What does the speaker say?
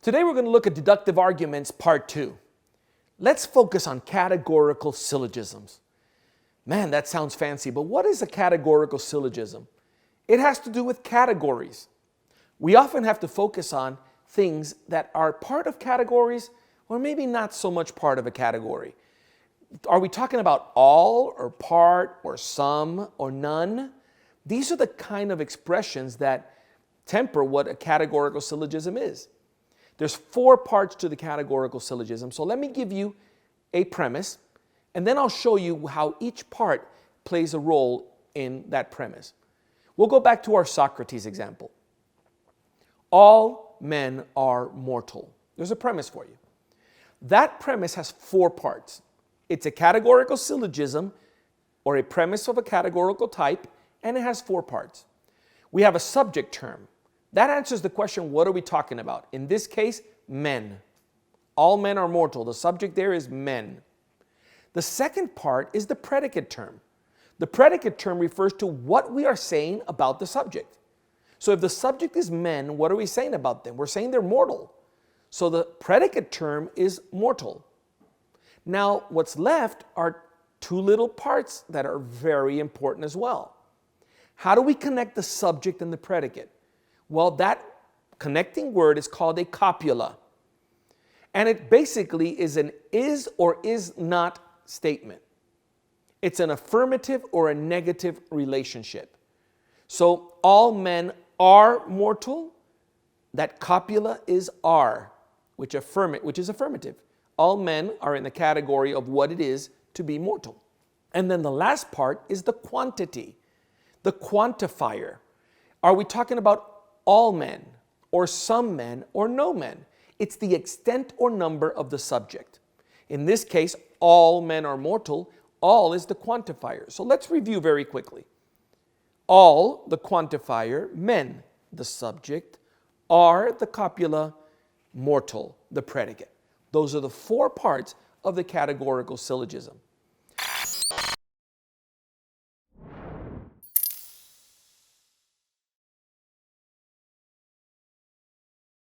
Today we're going to look at deductive arguments part 2. Let's focus on categorical syllogisms. Man, that sounds fancy, but what is a categorical syllogism? It has to do with categories. We often have to focus on things that are part of categories or maybe not so much part of a category. Are we talking about all or part or some or none? These are the kind of expressions that temper what a categorical syllogism is. There's 4 parts to the categorical syllogism. So let me give you a premise, and then I'll show you how each part plays a role in that premise. We'll go back to our Socrates example. All men are mortal. There's a premise for you. That premise has 4 parts. It's a categorical syllogism or a premise of a categorical type, and it has 4 parts. We have a subject term. That answers the question, what are we talking about? In this case, men. All men are mortal. The subject there is men. The second part is the predicate term. The predicate term refers to what we are saying about the subject. So if the subject is men, what are we saying about them? We're saying they're mortal. So the predicate term is mortal. Now, what's left are 2 little parts that are very important as well. How do we connect the subject and the predicate? Well, that connecting word is called a copula. And it basically is an is or is not statement. It's an affirmative or a negative relationship. So all men are mortal. That copula is are, which is affirmative. All men are in the category of what it is to be mortal. And then the last part is the quantity, the quantifier. Are we talking about all men, or some men, or no men? It's the extent or number of the subject. In this case, all men are mortal. All is the quantifier. So let's review very quickly. All, the quantifier, men, the subject, are, the copula, mortal, the predicate. Those are the 4 parts of the categorical syllogism.